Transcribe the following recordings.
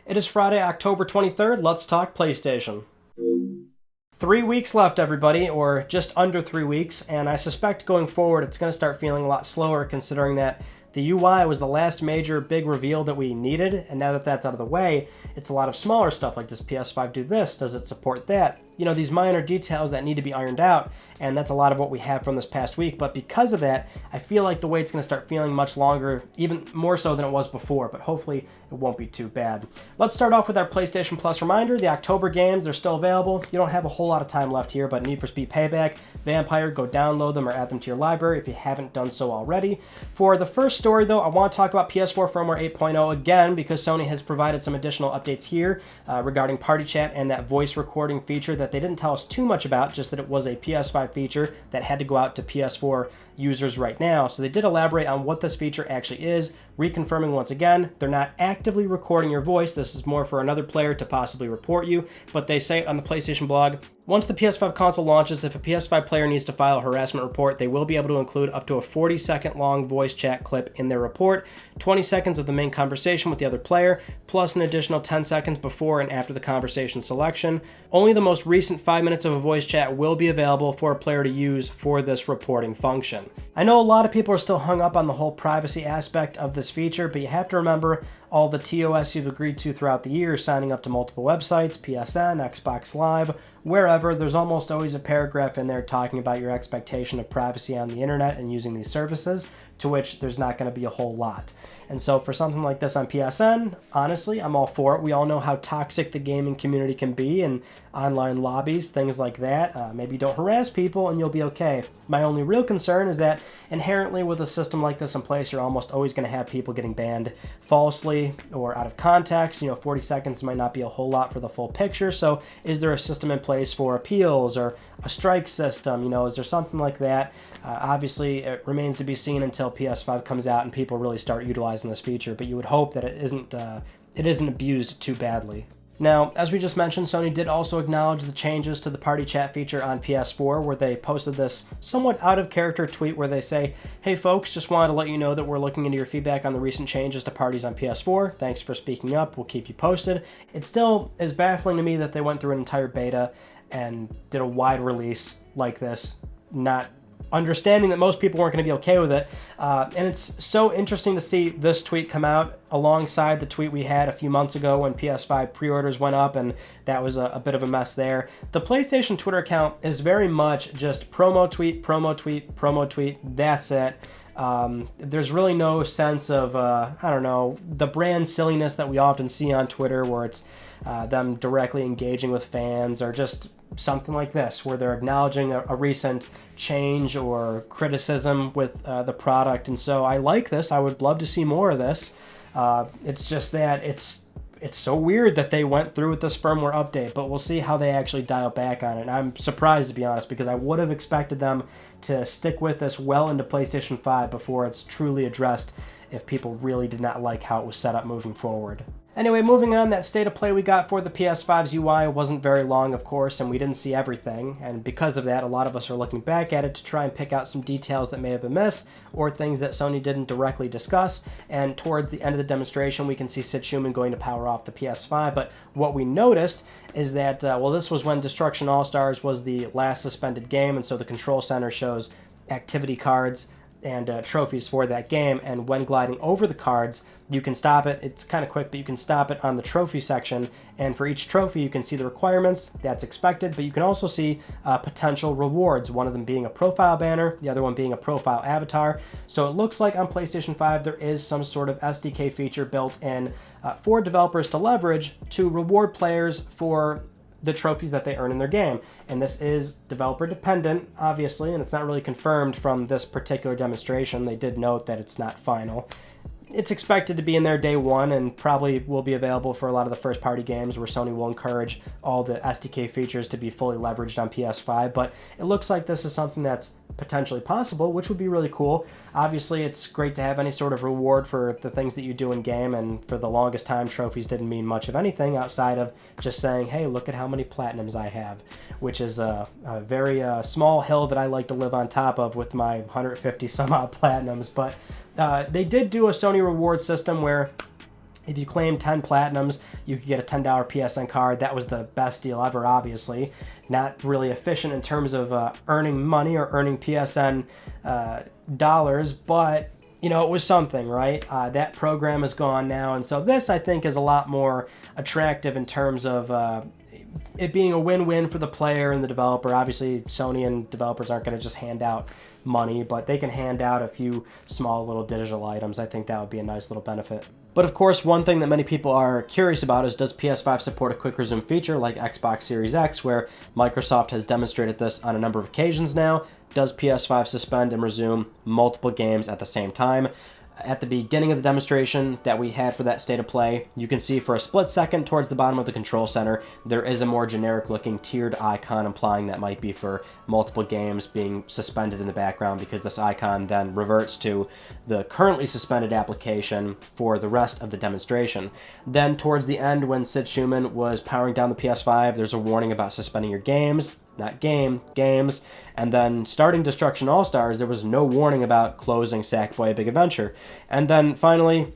It is Friday, October 23rd. Let's talk PlayStation. 3 weeks left, everybody, or just under 3 weeks, and I suspect going forward it's going to start feeling a lot slower considering that the UI was the last major big reveal that we needed, and now that that's out of the way, it's a lot of smaller stuff like, does PS5 do this? Does it support that? You know, these minor details that need to be ironed out, and that's a lot of what we have from this past week. But because of that, I feel like the wait's going to start feeling much longer, even more so than it was before, but hopefully it won't be too bad. Let's start off with our PlayStation Plus reminder. The October games, they're still available. You don't have a whole lot of time left here, but Need for Speed Payback, Vampire, go download them or add them to your library if you haven't done so already. For the first story, though, I want to talk about PS4 firmware 8.0 again because Sony has provided some additional updates here regarding party chat and that voice recording feature that they didn't tell us too much about, just that it was a PS5 feature that had to go out to PS4 users right now. So they did elaborate on what this feature actually is, reconfirming once again, they're not actively recording your voice. This is more for another player to possibly report you, but they say on the PlayStation blog, once the PS5 console launches, if a PS5 player needs to file a harassment report, they will be able to include up to a 40-second long voice chat clip in their report, 20 seconds of the main conversation with the other player, plus an additional 10 seconds before and after the conversation selection. Only the most recent 5 minutes of a voice chat will be available for a player to use for this reporting function. I know a lot of people are still hung up on the whole privacy aspect of this feature, but you have to remember all the TOS you've agreed to throughout the year, signing up to multiple websites, PSN, Xbox Live, wherever. There's almost always a paragraph in there talking about your expectation of privacy on the internet and using these services, to which there's not going to be a whole lot. And so for something like this on PSN, honestly, I'm all for it. We all know how toxic the gaming community can be in online lobbies, things like that. Maybe don't harass people and you'll be okay. My only real concern is that inherently with a system like this in place, you're almost always going to have people getting banned falsely or out of context. 40 seconds might not be a whole lot for the full picture. So is there a system in place for appeals or a strike system? Is there something like that? Obviously, it remains to be seen until PS5 comes out and people really start utilizing this feature, but you would hope that it isn't abused too badly. Now, as we just mentioned, Sony did also acknowledge the changes to the party chat feature on PS4, where they posted this somewhat out-of-character tweet where they say, "Hey folks, just wanted to let you know that we're looking into your feedback on the recent changes to parties on PS4. Thanks for speaking up. We'll keep you posted." It still is baffling to me that they went through an entire beta and did a wide release like this, not understanding that most people weren't going to be okay with it. And it's so interesting to see this tweet come out alongside the tweet we had a few months ago when PS5 pre-orders went up, and that was a bit of a mess there. The PlayStation Twitter account is very much just promo tweet, promo tweet, promo tweet. That's it. There's really no sense of, the brand silliness that we often see on Twitter, where it's them directly engaging with fans, or just something like this where they're acknowledging a recent change or criticism with the product. And so I like this. I would love to see more of this. It's just that it's so weird that they went through with this firmware update, but we'll see how they actually dial back on it. And I'm surprised, to be honest, because I would have expected them to stick with this well into PlayStation 5 before it's truly addressed if people really did not like how it was set up moving forward. Anyway, moving on, that state of play we got for the PS5's UI wasn't very long, of course, and we didn't see everything, and because of that, a lot of us are looking back at it to try and pick out some details that may have been missed, or things that Sony didn't directly discuss, and towards the end of the demonstration, we can see Tsushima going to power off the PS5, but what we noticed is that, this was when Destruction All-Stars was the last suspended game, and so the control center shows activity cards and trophies for that game, and when gliding over the cards, you can stop it. It's kind of quick, but you can stop it on the trophy section, and for each trophy you can see the requirements that's expected, but you can also see potential rewards, one of them being a profile banner, the other one being a profile avatar. So it looks like on PlayStation 5 there is some sort of SDK feature built in for developers to leverage to reward players for the trophies that they earn in their game. And this is developer dependent, obviously, and it's not really confirmed from this particular demonstration. They did note that it's not final. It's expected to be in there day one and probably will be available for a lot of the first-party games where Sony will encourage all the SDK features to be fully leveraged on PS5, but it looks like this is something that's potentially possible, which would be really cool. Obviously, it's great to have any sort of reward for the things that you do in game, and for the longest time, trophies didn't mean much of anything outside of just saying, hey, look at how many platinums I have, which is a very small hill that I like to live on top of with my 150 some odd platinums, but they did do a Sony reward system where If you claim 10 platinums, you could get a $10 PSN card. That was the best deal ever, obviously. Not really efficient in terms of earning money or earning PSN dollars, but, you know, it was something, right? That program is gone now, and so this, I think, is a lot more attractive in terms of it being a win-win for the player and the developer. Obviously, Sony and developers aren't going to just hand out money, but they can hand out a few small little digital items. I think that would be a nice little benefit. But of course, one thing that many people are curious about is, does PS5 support a quick resume feature like Xbox Series X, where Microsoft has demonstrated this on a number of occasions now? Does PS5 suspend and resume multiple games at the same time? At the beginning of the demonstration that we had for that state of play, you can see for a split second towards the bottom of the control center, there is a more generic looking tiered icon, implying that might be for multiple games being suspended in the background, because this icon then reverts to the currently suspended application for the rest of the demonstration. Then towards the end, when Sid Schumann was powering down the PS5, there's a warning about suspending your games. Not games. And then starting Destruction All-Stars, there was no warning about closing Sackboy: A Big Adventure. And then finally,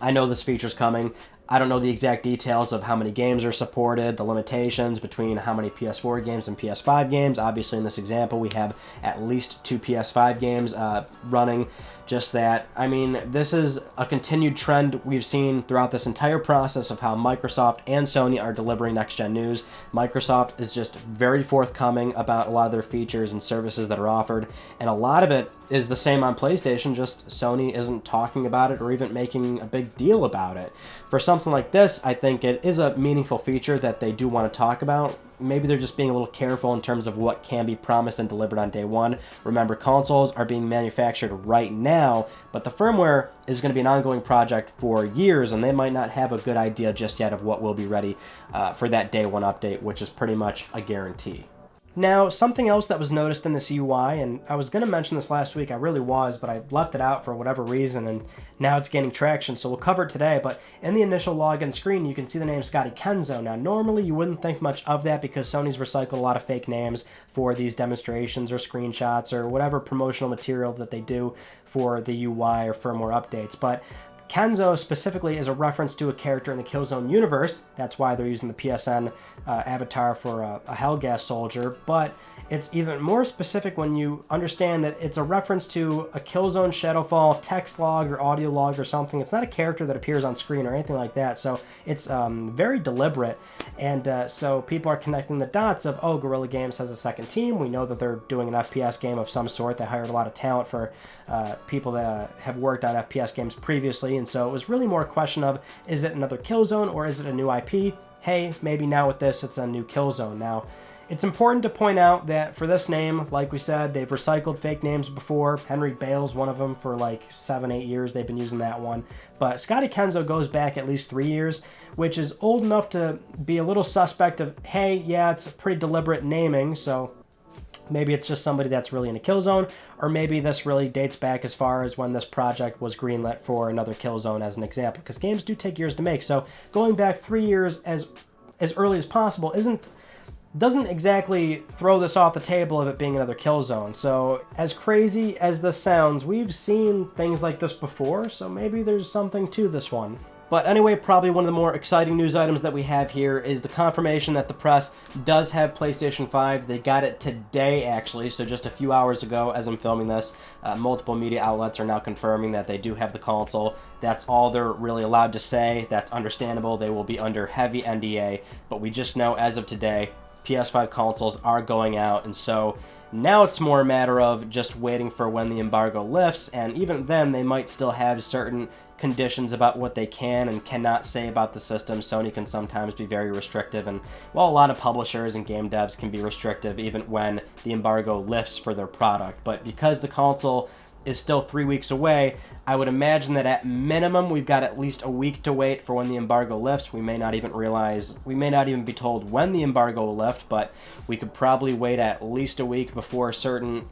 I know this feature's coming. I don't know the exact details of how many games are supported, the limitations between how many PS4 games and PS5 games. Obviously, in this example, we have at least 2 PS5 games running. Just that, I mean, this is a continued trend we've seen throughout this entire process of how Microsoft and Sony are delivering next-gen news. Microsoft is just very forthcoming about a lot of their features and services that are offered, and a lot of it is the same on PlayStation, just Sony isn't talking about it or even making a big deal about it. For something like this, I think it is a meaningful feature that they do want to talk about. Maybe they're just being a little careful in terms of what can be promised and delivered on day one. Remember, consoles are being manufactured right now, but the firmware is going to be an ongoing project for years, and they might not have a good idea just yet of what will be ready for that day one update, which is pretty much a guarantee. Now, something else that was noticed in this UI, and I was going to mention this last week, I really was, but I left it out for whatever reason, and now it's gaining traction, so we'll cover it today. But in the initial login screen, you can see the name Scotty Kenzo. Now, normally you wouldn't think much of that because Sony's recycled a lot of fake names for these demonstrations or screenshots or whatever promotional material that they do for the UI or firmware updates. But Kenzo specifically is a reference to a character in the Killzone universe. That's why they're using the PSN avatar for a Hellgas soldier. But it's even more specific when you understand that it's a reference to a Killzone Shadowfall text log or audio log or something. It's not a character that appears on screen or anything like that. So it's very deliberate. And so people are connecting the dots of, oh, Guerrilla Games has a second team. We know that they're doing an FPS game of some sort. They hired a lot of talent for people that have worked on FPS games previously. And so it was really more a question of, is it another Killzone or is it a new IP? Hey, maybe now with this, it's a new Killzone. Now, it's important to point out that for this name, like we said, they've recycled fake names before. Henry Bale's one of them for like 7-8 years. They've been using that one. But Scotty Kenzo goes back at least 3 years, which is old enough to be a little suspect of, hey, yeah, it's a pretty deliberate naming, so maybe it's just somebody that's really into Killzone, or maybe this really dates back as far as when this project was greenlit for another Killzone as an example, because games do take years to make. So going back 3 years as early as possible doesn't exactly throw this off the table of it being another Killzone. So as crazy as this sounds, we've seen things like this before, so maybe there's something to this one. But anyway, probably one of the more exciting news items that we have here is the confirmation that the press does have PlayStation 5. They got it today, actually, so just a few hours ago as I'm filming this. Multiple media outlets are now confirming that they do have the console. That's all they're really allowed to say. That's understandable. They will be under heavy NDA, but we just know as of today, PS5 consoles are going out, and so now it's more a matter of just waiting for when the embargo lifts, and even then they might still have certain conditions about what they can and cannot say about the system. Sony can sometimes be very restrictive, and well, a lot of publishers and game devs can be restrictive even when the embargo lifts for their product. But because the console is still 3 weeks away, I would imagine that at minimum we've got at least a week to wait for when the embargo lifts. We may not even be told when the embargo will lift, but we could probably wait at least a week before certain,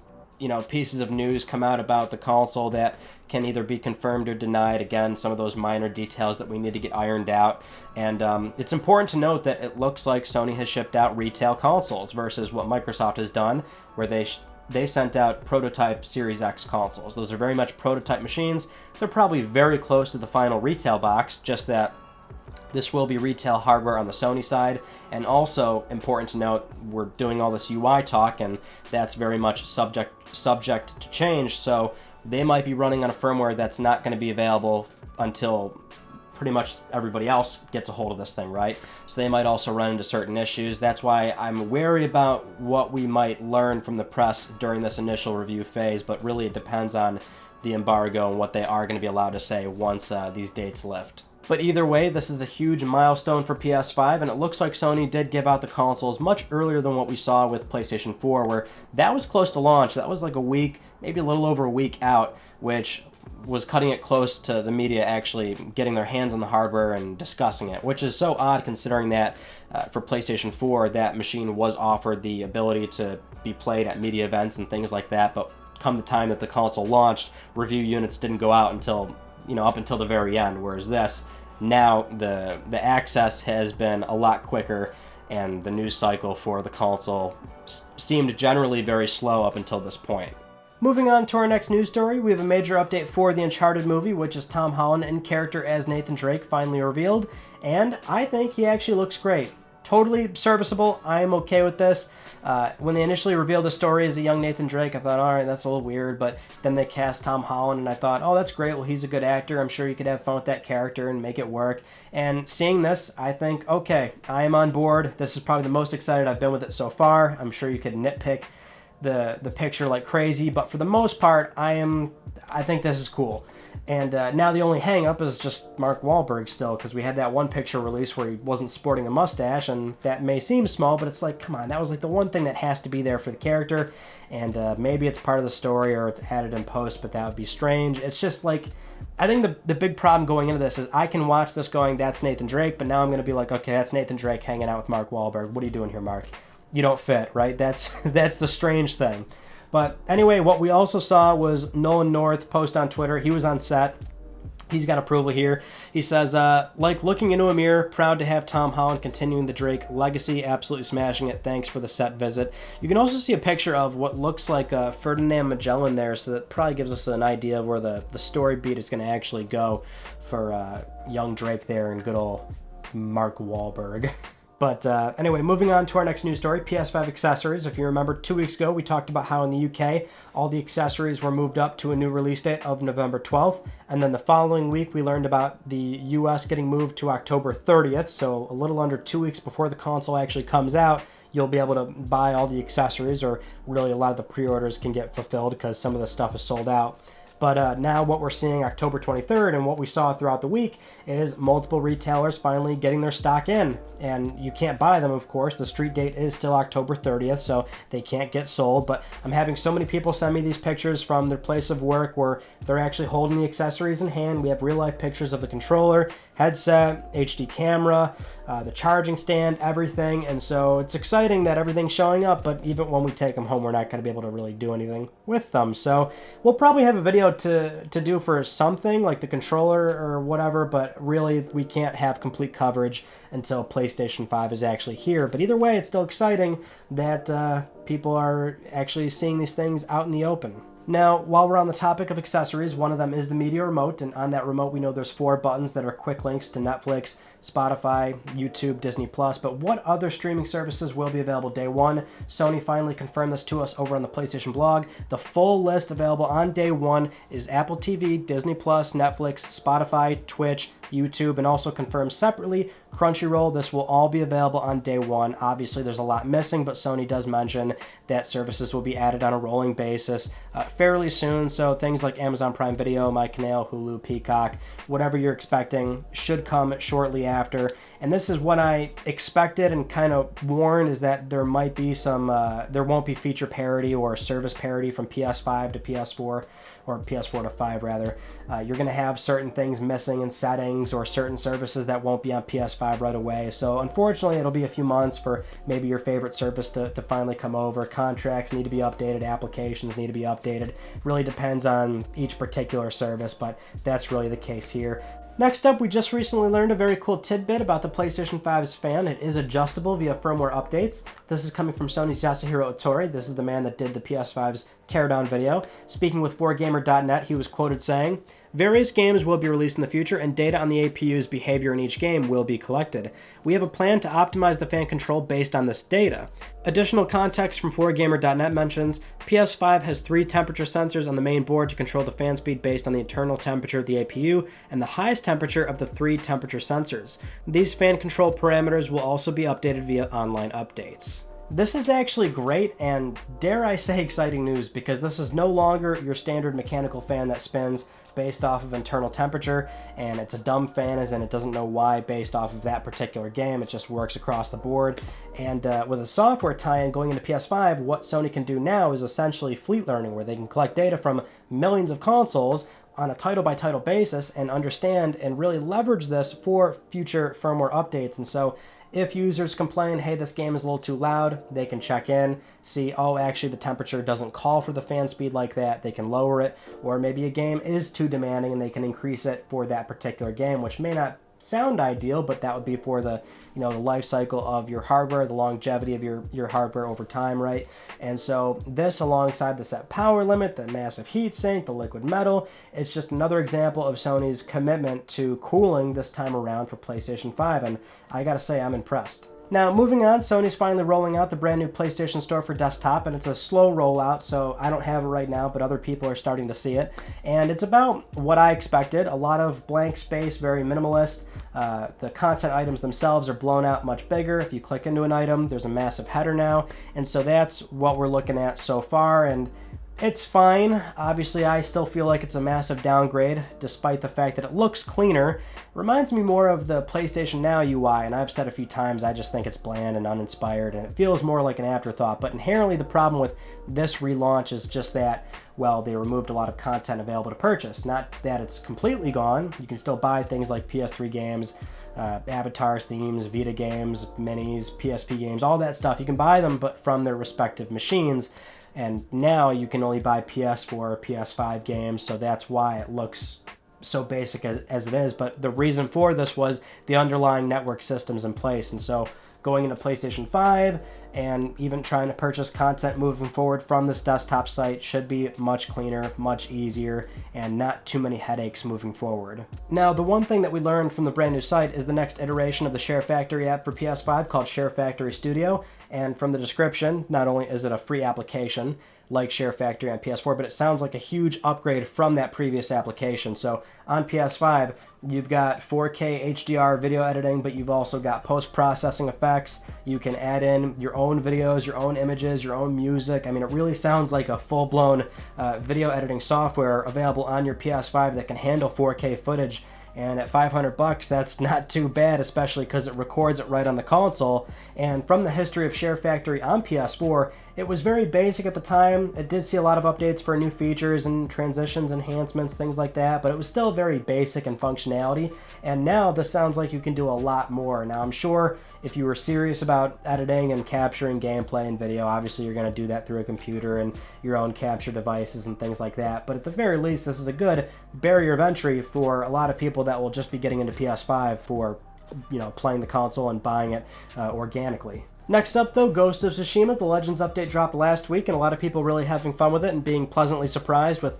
pieces of news come out about the console that can either be confirmed or denied. Again, some of those minor details that we need to get ironed out. And it's important to note that it looks like Sony has shipped out retail consoles versus what Microsoft has done, where they they sent out prototype Series X consoles. Those are very much prototype machines. They're probably very close to the final retail box, just that this will be retail hardware on the Sony side. And also, important to note, we're doing all this UI talk, and that's very much subject to change, so they might be running on a firmware that's not going to be available until pretty much everybody else gets a hold of this thing, right? So they might also run into certain issues. That's why I'm wary about what we might learn from the press during this initial review phase, but really it depends on the embargo and what they are going to be allowed to say once these dates lift. But either way, this is a huge milestone for PS5, and it looks like Sony did give out the consoles much earlier than what we saw with PlayStation 4, where that was close to launch. That was like a week, maybe a little over a week out, which was cutting it close to the media actually getting their hands on the hardware and discussing it, which is so odd considering that for PlayStation 4, that machine was offered the ability to be played at media events and things like that, but come the time that the console launched, review units didn't go out until, up until the very end, whereas this, now the access has been a lot quicker, and the news cycle for the console seemed generally very slow up until this point. Moving on to our next news story, we have a major update for the Uncharted movie, which is Tom Holland in character as Nathan Drake finally revealed, and I think he actually looks great. Totally serviceable. I am okay with this. When they initially revealed the story as a young Nathan Drake, I thought, all right, that's a little weird, but then they cast Tom Holland, and I thought, oh, that's great. Well, he's a good actor. I'm sure you could have fun with that character and make it work. And seeing this, I think, okay, I am on board. This is probably the most excited I've been with it so far. I'm sure you could nitpick the picture like crazy, but for the most part, I think this is cool. And now the only hang-up is just Mark Wahlberg still, because we had that one picture release where he wasn't sporting a mustache, and that may seem small, but it's like, come on, that was like the one thing that has to be there for the character, and maybe it's part of the story or it's added in post, but that would be strange. It's just like, I think the big problem going into this is I can watch this going, that's Nathan Drake, but now I'm going to be like, okay, that's Nathan Drake hanging out with Mark Wahlberg. What are you doing here, Mark? You don't fit, right? That's the strange thing. But anyway, what we also saw was Nolan North post on Twitter. He was on set. He's got approval here. He says, like looking into a mirror, proud to have Tom Holland continuing the Drake legacy, absolutely smashing it. Thanks for the set visit. You can also see a picture of what looks like Ferdinand Magellan there, so that probably gives us an idea of where the story beat is going to actually go for young Drake there and good old Mark Wahlberg. But anyway, moving on to our next news story, PS5 accessories. If you remember, 2 weeks ago, we talked about how in the UK, all the accessories were moved up to a new release date of November 12th. And then the following week, we learned about the US getting moved to October 30th. So a little under 2 weeks before the console actually comes out, you'll be able to buy all the accessories, or really a lot of the pre-orders can get fulfilled because some of the stuff is sold out. But now what we're seeing October 23rd and what we saw throughout the week is multiple retailers finally getting their stock in. And you can't buy them, of course. The street date is still October 30th, so they can't get sold. But I'm having so many people send me these pictures from their place of work where they're actually holding the accessories in hand. We have real-life pictures of the controller, headset, HD camera, the charging stand, everything. And so it's exciting that everything's showing up, but even when we take them home, we're not going to be able to really do anything with them. So we'll probably have a video to do for something like the controller or whatever, but really we can't have complete coverage until PlayStation 5 is actually here. But either way, it's still exciting that people are actually seeing these things out in the open. Now, while we're on the topic of accessories, one of them is the media remote, and on that remote we know there's 4 buttons that are quick links to Netflix, Spotify, YouTube, Disney+, but what other streaming services will be available day one? Sony finally confirmed this to us over on the PlayStation blog. The full list available on day one is Apple TV, Disney+, Netflix, Spotify, Twitch, YouTube, and also confirmed separately Crunchyroll. This will all be available on day one. Obviously, there's a lot missing, but Sony does mention that services will be added on a rolling basis fairly soon. So things like Amazon Prime Video, MyCanal, Hulu, Peacock, whatever you're expecting should come shortly after. And this is what I expected and kind of warned, is that there might be some, there won't be feature parity or service parity from PS5 to PS4, or PS4 to 5 rather. You're going to have certain things missing in settings or certain services that won't be on PS5 right away. So unfortunately, it'll be a few months for maybe your favorite service to finally come over. Contracts need to be updated, applications need to be updated. Really depends on each particular service, but that's really the case here. Next up, we just recently learned a very cool tidbit about the PlayStation 5's fan. It is adjustable via firmware updates. This is coming from Sony's Yasuhiro Otori. This is the man that did the PS5's teardown video. Speaking with 4Gamer.net, he was quoted saying, "Various games will be released in the future, and data on the APU's behavior in each game will be collected. We have a plan to optimize the fan control based on this data." Additional context from 4Gamer.net mentions, PS5 has 3 temperature sensors on the main board to control the fan speed based on the internal temperature of the APU and the highest temperature of the 3 temperature sensors. These fan control parameters will also be updated via online updates. This is actually great and, dare I say, exciting news, because this is no longer your standard mechanical fan that spins based off of internal temperature, and it's a dumb fan as in it doesn't know why based off of that particular game. It just works across the board. And with a software tie-in going into PS5, what Sony can do now is essentially fleet learning, where they can collect data from millions of consoles on a title-by-title basis and understand and really leverage this for future firmware updates. And so if users complain, hey, this game is a little too loud, they can check in, see, oh, actually the temperature doesn't call for the fan speed like that, they can lower it, or maybe a game is too demanding and they can increase it for that particular game, which may not sound ideal, but that would be for the, the life cycle of your hardware, the longevity of your hardware over time, right? And so this, alongside the set power limit, the massive heatsink, the liquid metal, it's just another example of Sony's commitment to cooling this time around for PlayStation 5, and I gotta say, I'm impressed. Now, moving on, Sony's finally rolling out the brand new PlayStation Store for desktop, and it's a slow rollout, so I don't have it right now, but other people are starting to see it. And it's about what I expected, a lot of blank space, very minimalist. The content items themselves are blown out much bigger. If you click into an item, there's a massive header now, and so that's what we're looking at so far, and it's fine. Obviously, I still feel like it's a massive downgrade, despite the fact that it looks cleaner. Reminds me more of the PlayStation Now UI, and I've said a few times, I just think it's bland and uninspired, and it feels more like an afterthought. But inherently, the problem with this relaunch is just that, well, they removed a lot of content available to purchase. Not that it's completely gone. You can still buy things like PS3 games, avatars, themes, Vita games, minis, PSP games, all that stuff. You can buy them, but from their respective machines. And now you can only buy PS4 or PS5 games, so that's why it looks so basic as it is. But the reason for this was the underlying network systems in place. And so going into PlayStation 5 and even trying to purchase content moving forward from this desktop site should be much cleaner, much easier, and not too many headaches moving forward. Now, the one thing that we learned from the brand new site is the next iteration of the Share Factory app for PS5 called Share Factory Studio. And from the description, not only is it a free application like Share Factory on PS4, but it sounds like a huge upgrade from that previous application. So on PS5, you've got 4K HDR video editing, but you've also got post-processing effects. You can add in your own videos, your own images, your own music. I mean, it really sounds like a full-blown video editing software available on your PS5 that can handle 4K footage. And at $500, that's not too bad, especially because it records it right on the console. And from the history of Share Factory on PS4, it was very basic at the time. It did see a lot of updates for new features and transitions, enhancements, things like that, but it was still very basic in functionality. And now this sounds like you can do a lot more. Now, I'm sure if you were serious about editing and capturing gameplay and video, obviously you're going to do that through a computer and your own capture devices and things like that. But at the very least, this is a good barrier of entry for a lot of people that will just be getting into PS5 for, playing the console and buying it organically. Next up, though, Ghost of Tsushima. The Legends update dropped last week, and a lot of people really having fun with it and being pleasantly surprised with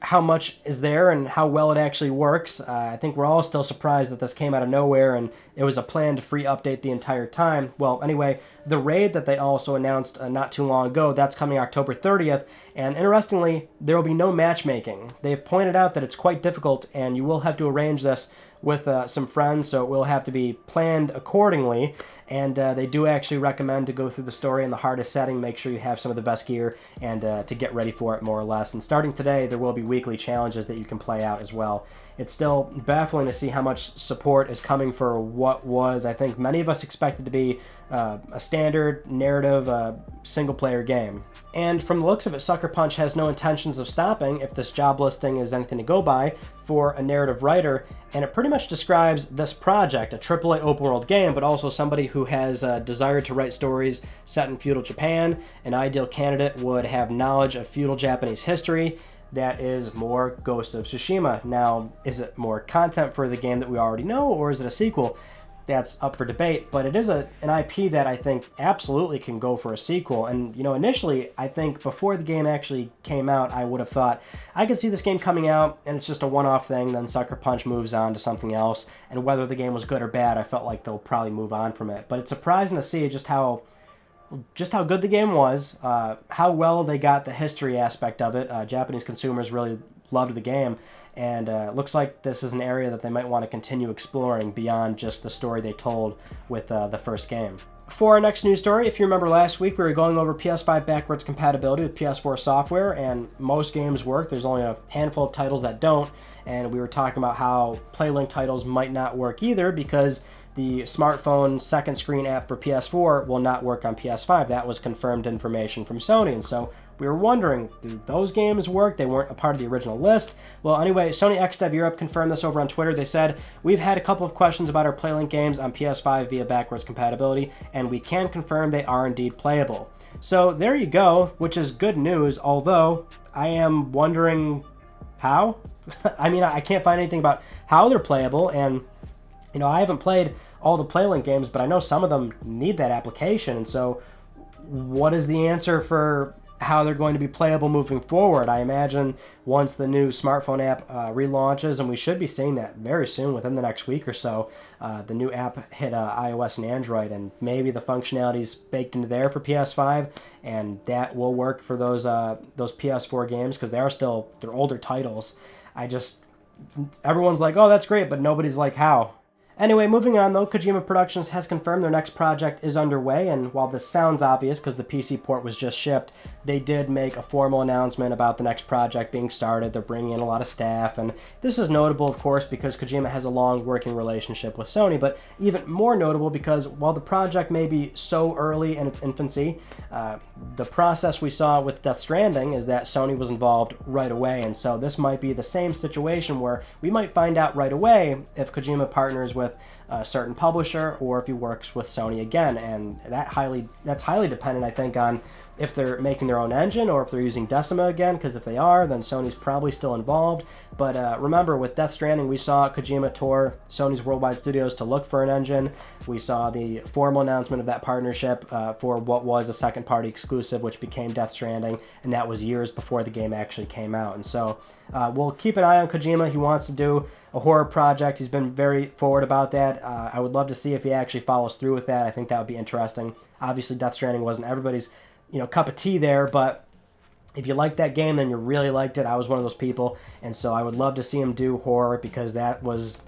how much is there and how well it actually works. I think we're all still surprised that this came out of nowhere and it was a planned free update the entire time. Well, anyway, the raid that they also announced not too long ago, that's coming October 30th, and interestingly, there will be no matchmaking. They've pointed out that it's quite difficult and you will have to arrange this with some friends, so it will have to be planned accordingly. And they do actually recommend to go through the story in the hardest setting, make sure you have some of the best gear, and to get ready for it more or less. And starting today, there will be weekly challenges that you can play out as well. It's still baffling to see how much support is coming for what was, I think, many of us expected to be a standard narrative single-player game. And from the looks of it, Sucker Punch has no intentions of stopping, if this job listing is anything to go by, for a narrative writer. And it pretty much describes this project, a AAA open-world game, but also somebody who has a desire to write stories set in feudal Japan. An ideal candidate would have knowledge of feudal Japanese history, that is more Ghost of Tsushima. Now, is it more content for the game that we already know, or is it a sequel? That's up for debate, but it is an IP that I think absolutely can go for a sequel. And, you know, initially, I think before the game actually came out, I would have thought, I could see this game coming out, and it's just a one-off thing, then Sucker Punch moves on to something else, and whether the game was good or bad, I felt like they'll probably move on from it. But it's surprising to see just how good the game was, how well they got the history aspect of it. Japanese consumers really loved the game, and looks like this is an area that they might want to continue exploring beyond just the story they told with the first game. For our next news story, if you remember last week, we were going over PS5 backwards compatibility with PS4 software, and most games work. There's only a handful of titles that don't, and we were talking about how PlayLink titles might not work either because the smartphone second screen app for PS4 will not work on PS5. That was confirmed information from Sony, and so we were wondering, do those games work? They weren't a part of the original list. Well, anyway, Sony XDev Europe confirmed this over on Twitter. They said, we've had a couple of questions about our PlayLink games on PS5 via backwards compatibility, and we can confirm they are indeed playable. So there you go, which is good news, although I am wondering how? I mean, I can't find anything about how they're playable, and you know, I haven't played all the PlayLink games, but I know some of them need that application, and so what is the answer for how they're going to be playable moving forward? I imagine once the new smartphone app relaunches, and we should be seeing that very soon, within the next week or so, the new app hit iOS and Android, and maybe the functionality's baked into there for PS5, and that will work for those PS4 games, because they're older titles. Everyone's like, oh, that's great, but nobody's like, how? Anyway, moving on though, Kojima Productions has confirmed their next project is underway, and while this sounds obvious because the PC port was just shipped, they did make a formal announcement about the next project being started. They're bringing in a lot of staff, and this is notable, of course, because Kojima has a long working relationship with Sony, but even more notable because while the project may be so early in its infancy, the process we saw with Death Stranding is that Sony was involved right away, and so this might be the same situation where we might find out right away if Kojima partners with a certain publisher or if he works with Sony again, and that's highly dependent, I think, on if they're making their own engine or if they're using Decima again, because if they are, then Sony's probably still involved. But remember, with Death Stranding, we saw Kojima tour Sony's worldwide studios to look for an engine. We saw the formal announcement of that partnership for what was a second-party exclusive, which became Death Stranding, and that was years before the game actually came out. And so we'll keep an eye on Kojima. He wants to do a horror project. He's been very forward about that. I would love to see if he actually follows through with that. I think that would be interesting. Obviously, Death Stranding wasn't everybody's cup of tea there, but if you liked that game, then you really liked it. I was one of those people, and so I would love to see him do horror because that was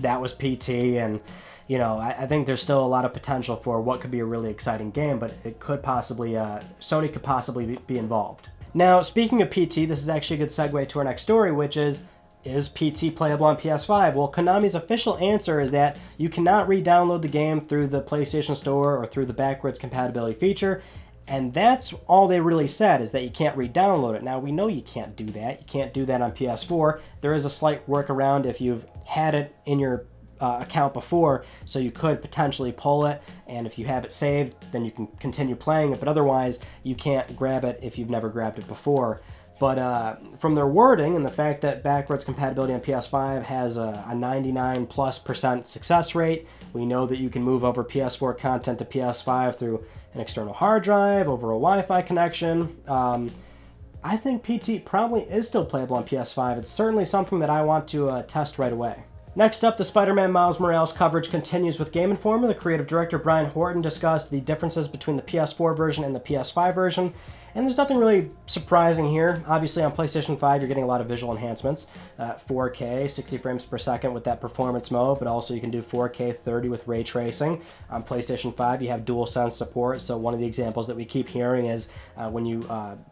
PT, and I think there's still a lot of potential for what could be a really exciting game, but it could possibly Sony could possibly be involved. Now, speaking of PT, this is actually a good segue to our next story, which is PT playable on PS5? Well, Konami's official answer is that you cannot re-download the game through the PlayStation Store or through the backwards compatibility feature. And that's all they really said, is that you can't re-download it. Now, we know you can't do that. You can't do that on PS4. There is a slight workaround if you've had it in your account before, so you could potentially pull it, and if you have it saved, then you can continue playing it, but otherwise, you can't grab it if you've never grabbed it before. But from their wording and the fact that backwards compatibility on PS5 has a 99+% success rate, we know that you can move over PS4 content to PS5 through an external hard drive, over a Wi-Fi connection. I think PT probably is still playable on PS5. It's certainly something that I want to test right away. Next up, the Spider-Man Miles Morales coverage continues with Game Informer. The creative director Brian Horton discussed the differences between the PS4 version and the PS5 version. And there's nothing really surprising here. Obviously, on PlayStation 5, you're getting a lot of visual enhancements. 4K, 60 frames per second with that performance mode, but also you can do 4K 30 with ray tracing. On PlayStation 5, you have DualSense support, so one of the examples that we keep hearing is when you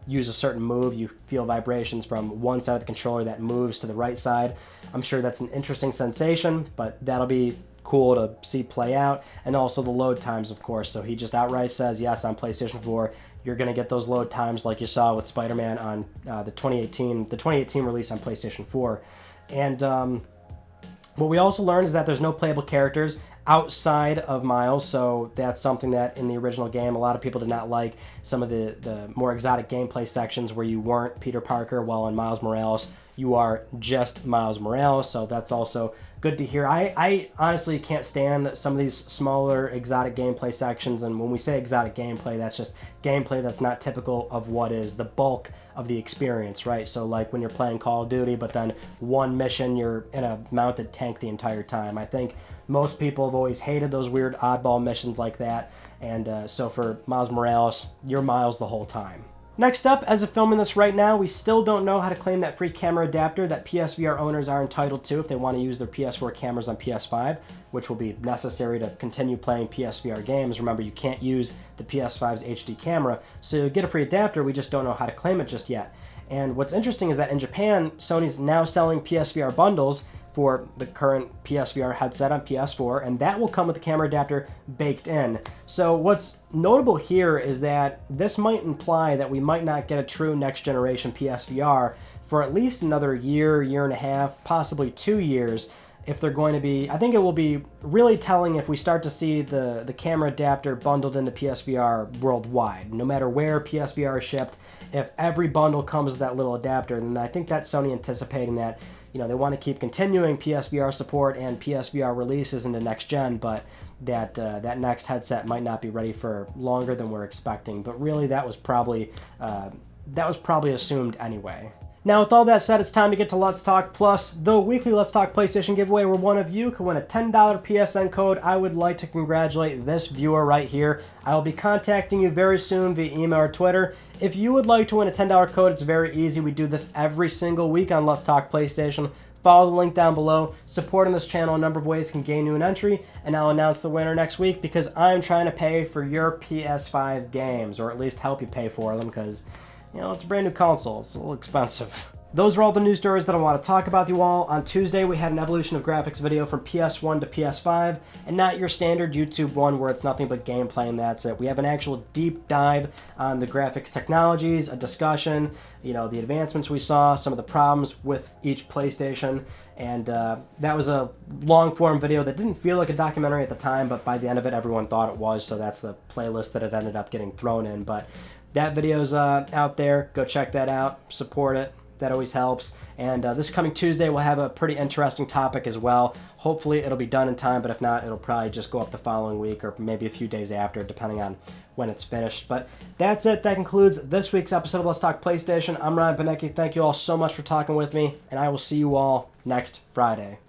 use a certain move, you feel vibrations from one side of the controller that moves to the right side. I'm sure that's an interesting sensation, but that'll be cool to see play out. And also the load times, of course. So he just outright says, yes, on PlayStation 4, you're going to get those load times like you saw with Spider-Man on the 2018 release on PlayStation 4. And what we also learned is that there's no playable characters outside of Miles, so that's something that in the original game a lot of people did not like. Some of the more exotic gameplay sections where you weren't Peter Parker, while in Miles Morales you are just Miles Morales, so that's also good to hear. I honestly can't stand some of these smaller exotic gameplay sections, and when we say exotic gameplay, that's just gameplay that's not typical of what is the bulk of the experience, right? So like when you're playing Call of Duty, but then one mission you're in a mounted tank the entire time. I think most people have always hated those weird oddball missions like that, and so for Miles Morales, you're Miles the whole time. Next up, as of filming this right now, we still don't know how to claim that free camera adapter that PSVR owners are entitled to if they want to use their PS4 cameras on PS5, which will be necessary to continue playing PSVR games. Remember, you can't use the PS5's HD camera, so you'll get a free adapter, we just don't know how to claim it just yet. And what's interesting is that in Japan, Sony's now selling PSVR bundles for the current PSVR headset on PS4, and that will come with the camera adapter baked in. So what's notable here is that this might imply that we might not get a true next generation PSVR for at least another year, year and a half, possibly 2 years, if they're going to be. I think it will be really telling if we start to see the camera adapter bundled into PSVR worldwide. No matter where PSVR is shipped, if every bundle comes with that little adapter, then I think that's Sony anticipating that, you know, they want to keep continuing PSVR support and PSVR releases into next gen, but that that next headset might not be ready for longer than we're expecting. But really, that was probably assumed anyway. Now, with all that said, it's time to get to Let's Talk Plus, the weekly Let's Talk PlayStation giveaway where one of you can win a $10 PSN code. I would like to congratulate this viewer right here. I will be contacting you very soon via email or Twitter. If you would like to win a $10 code, it's very easy. We do this every single week on Let's Talk PlayStation. Follow the link down below. Supporting this channel a number of ways can gain you an entry, and I'll announce the winner next week because I'm trying to pay for your PS5 games, or at least help you pay for them because, you know, it's a brand new console. It's a little expensive. Those are all the news stories that I want to talk about with you all. On Tuesday, we had an evolution of graphics video from PS1 to PS5, and not your standard YouTube one where it's nothing but gameplay and that's it. We have an actual deep dive on the graphics technologies, a discussion, you know, the advancements we saw, some of the problems with each PlayStation, and that was a long-form video that didn't feel like a documentary at the time, but by the end of it, everyone thought it was, so that's the playlist that it ended up getting thrown in. But that video's out there. Go check that out. Support it. That always helps. And this coming Tuesday, we'll have a pretty interesting topic as well. Hopefully, it'll be done in time, but if not, it'll probably just go up the following week or maybe a few days after, depending on when it's finished. But that's it. That concludes this week's episode of Let's Talk PlayStation. I'm Ryan Benecki. Thank you all so much for talking with me, and I will see you all next Friday.